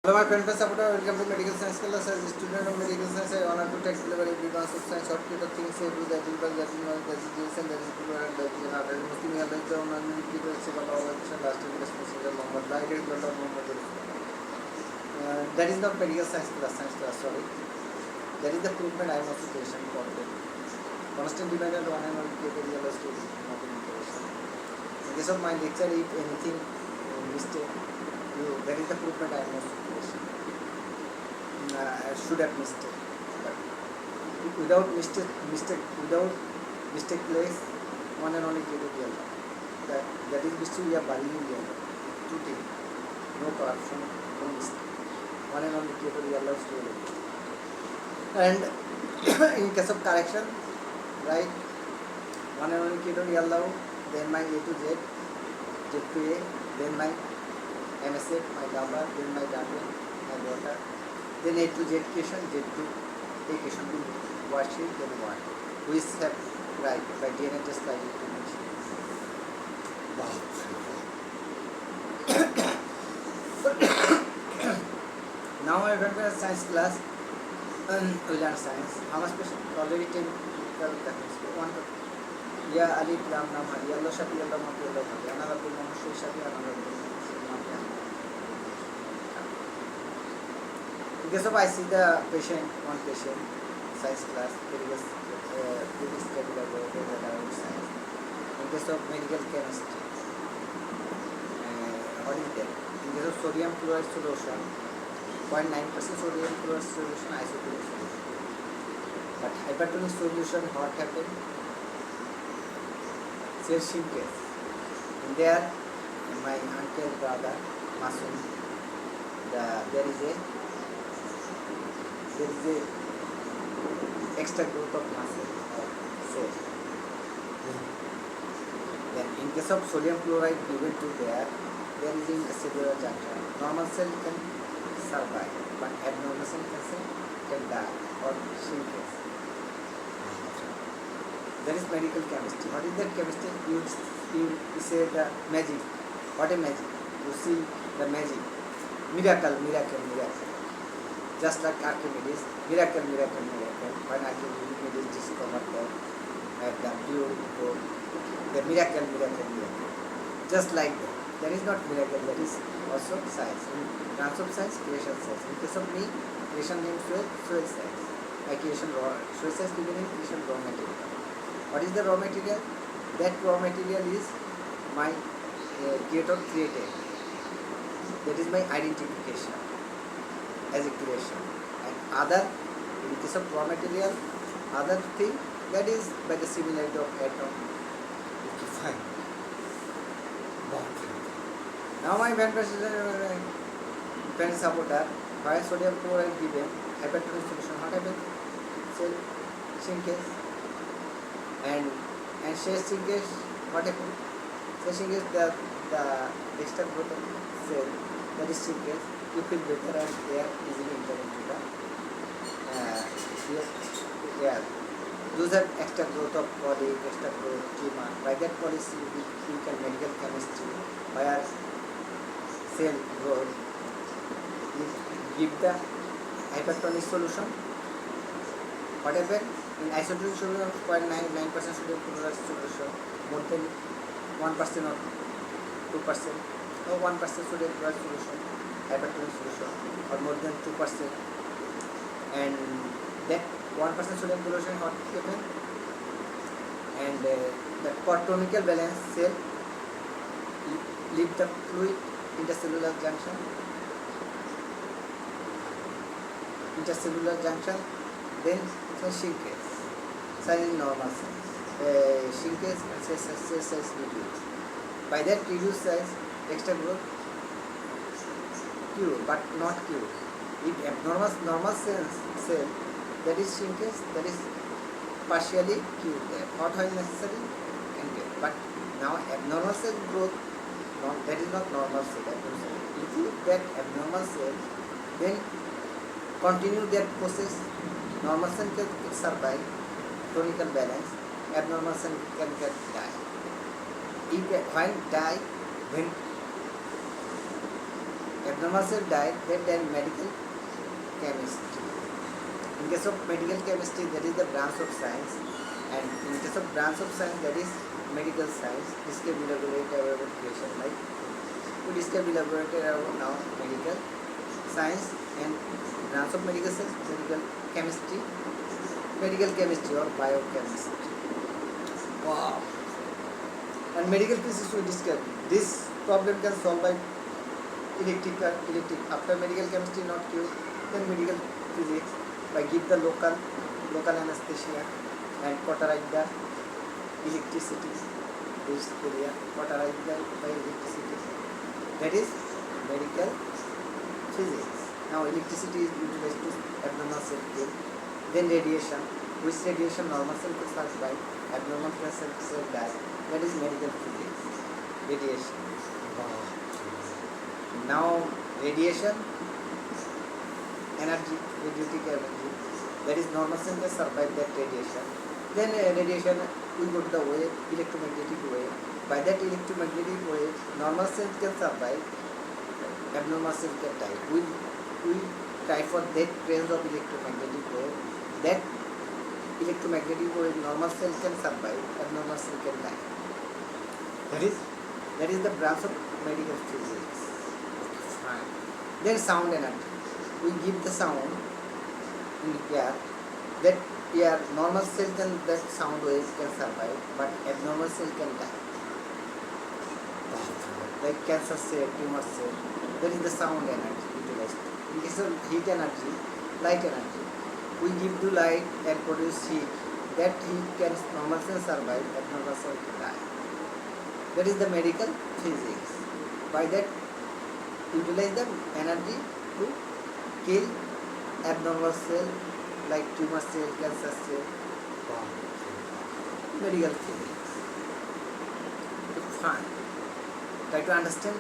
Hello, my friend, supporter. Welcome to Medical Science class. As a student of Medical Science, I honor to take delivery because of science or the things say to that is that is not that is this and that is good and that is not. Muslim Allah is the one who keeps the second of the last in the special Muhammad. Like it, God of Muhammad. That is not medical science class. Sorry. That is the improvement I am also patient for it. Constant dependent on and on created Allah story, not in information. In case of my lecture, if anything mistake, that is the improvement I am also I should have mistake, but without mistake place, one and only created Allah. That is mystery we are valuing Allah. Truth, no corruption, no mistake. One and only created Allah story. And in case of correction, right? One and only created Allah. Then my A to Z, Z to A, then my MSC, my number, then my data, my daughter. Then A to Z question, Z to A question to worship, then what? We have right by DNA just like it. Wow. Now I went to a science class and we learn science. How much question? Already 10 one. Yeah, Ali Ram Nam Hari, Allah Shafi, Allah Mati, Allah Mati, another Pul Mamushu Shafi, another Pul In case of I see the patient, one patient, science class, previous schedule science. In case of medical chemistry, what is that? In case of sodium chloride solution, 0.9% sodium chloride solution, isotonic solution. But hypertonic solution, what happened? Cell shrinkage. In there, my uncle brother, Masoom, there is a extra growth of muscle cell. Then in case of sodium chloride given to there is intercellular junction. Normal cell can survive, but abnormal cell can die or shrinkage. That is medical chemistry. What is that chemistry? You say the magic. What a magic. You see the magic. Miracle. Just like Archimedes, miracle. When Archimedes discovered the pure gold, the miracle. Just like that. That is not miracle, that is also science. In terms of science, creation science. In case of me, creation means soil science. I creation soil science beginning creation raw material. What is the raw material? That raw material is my creator created. That is my identification as a creation. And other, in case of raw material, other thing, that is by the similarity of atom. Okay, fine. Now my pen supporter, why sodium chloride given, hypertonic solution, what happened? Cell shrinkage. And cell shrinkage, what happened? Cell shrinkage, the extra growth of cell, that is shrinkage. You feel better and air easily enter into the those are extra growth of body, extra growth tumor. By that policy you can medical chemistry where cell growth give the hypertonic solution. What happened? In isotonic solution 0.99% sodium chloride solution, more than 1% or 2% or 1% sodium chloride solution, hypertonic solution, or more than 2%, and that 1% sodium chloride what happened? And the protonical balance cell leave the fluid intercellular junction, then shrinkage. Size is normal size. Shrinkage and cell size reduce. By that reduced size, extra growth cure, but not cure. If normal cell, that is shrinkage, that is partially cured there. Not when necessary and get. But now abnormal cell growth, that is not normal cell. If you get abnormal cell, then continue that process. Normal cell can survive, tonical balance. Abnormal cell can get die. If when die, when abnormal cell died, then medical chemistry. In case of medical chemistry, that is the branch of science, and in case of branch of science, that is medical science. This can be elaborated about creation, like this can be elaborated about now medical science and branch of medical science, medical chemistry or biochemistry. Wow! And medical physics we discuss. This problem can solve by electric. After medical chemistry not cured, then medical physics by give the local anesthesia and cauterize the electricity. This area cauterize the by electricity. That is medical physics. Now electricity is utilized to abnormal cell kill. Then radiation. Which radiation normal cell can survive, abnormal cell die. That is medical physics. Radiation. Now radiation, energy, radiative energy. That is normal cell can survive that radiation. Then radiation we go to the wave, electromagnetic wave. By that electromagnetic wave, normal cell can survive, abnormal cell can die. We try for that range of electromagnetic wave. That electromagnetic wave, normal cell can survive, abnormal cell can die. That is the branch of medical physics. Then sound energy. We give the sound in air. That air, normal cell can, that sound wave can survive, but abnormal cell can die. Like cancer cell, tumor cell. That is the sound energy utilized. In case of heat energy, light energy. We give the light and produce heat. That heat can normal cell survive, abnormal cell can die. That is the medical physics. By that, utilize the energy to kill abnormal cell like tumor cell, cancer cell. Medical physics. Fine. Try to understand.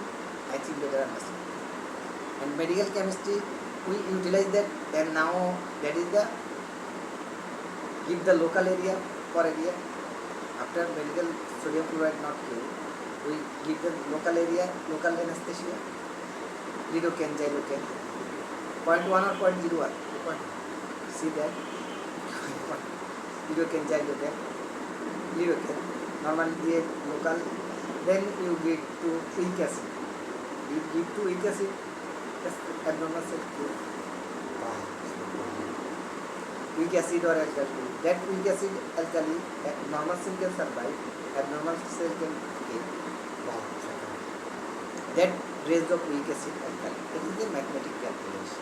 I think better understand. And medical chemistry, we utilize that, and now that is the give the local area for area. After medical sodium chloride not cured, we give the local area, local anesthesia. Lidocaine, xylocaine. 0.1 or 0.01. See that? Lidocaine, xylocaine. Lidocaine. Normally local. Then you give to weak acid. You give to weak acid. Abnormal cell cure. Weak acid or alkali. That weak acid alkali, normal cell can survive, abnormal cell can kill. That range of weak acid alkali. That is the mathematical calculation.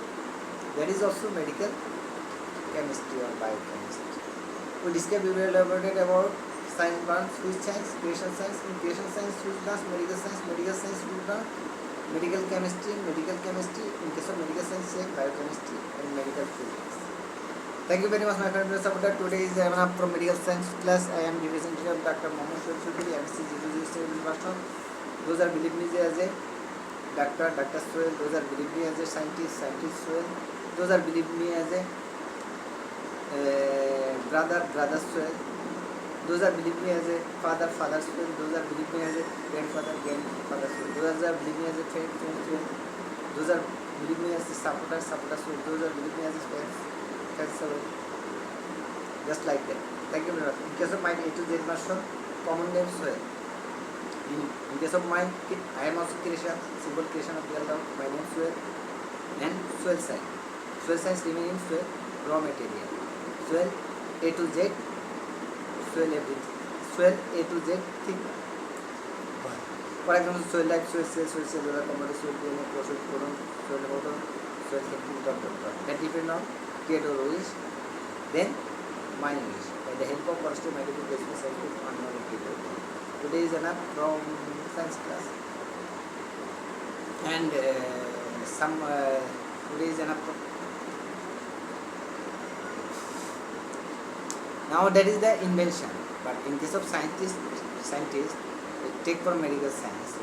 That is also medical chemistry or biochemistry. We discussed, we will elaborate about science branch, which science, creation science, in creation science, which branch, medical science, which branch, medical chemistry, in case of medical science, biochemistry and medical physics. Thank you very much, my friend. Today is from medical science class. I am the representative of Dr. Mohammed MSC.MSC007. Those are believe me as a doctor, Dr. Soel. Those are believe me as a scientist, Soel. Those are believe me as a brother Soel. Those are believe me as a father Soel. Those are believe me as a grandfather Soel. Those are believe me as a friend Soel. Those are believe me as a supporter Soel. Those are believe me as a friends Soel. Just like that. Thank you very much. In case of my A to Z version, common name Soel. In case of mine, I am also creation, simple creation of real doubt. My name Soel and Soel science. Soel science remaining Soel, raw material. Soel A to Z, Soel everything. Soel A to Z thing. For example, Soel life, Soel cell, Soel cellular, component, Soel DNA, process, codon, Soel motor, Soel thinking, dot. That depends on creator wish. Then my wish. By the help of first modification scientific unknown people. Today is enough from science class, and today is enough. Now that is the invention, but in case of scientists take for medical science,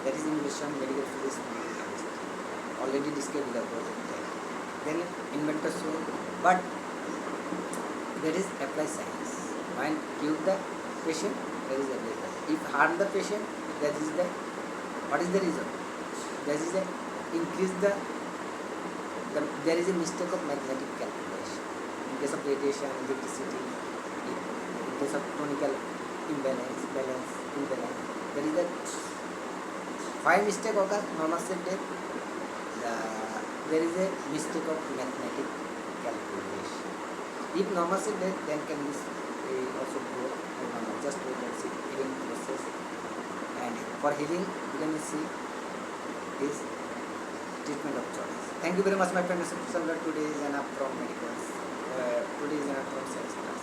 that is invention, medical physics, medical chemistry. Already discussed the project. Then inventors will, but that is apply science. When cure the patient, that is apply. If harm the patient, that is the, what is the result? That is the increase there is a mistake of mathematical calculation. In case of radiation, electricity, in case of tonical imbalance, balance, imbalance, there is a why mistake occurs? Normal cell death. There is a mistake of mathematical calculation. If normal cell death, then can be also go normal. Just we can see healing process, and for healing, we can see this treatment of choice. Thank you very much, my friend. Today is enough from medicals. Today is enough from science.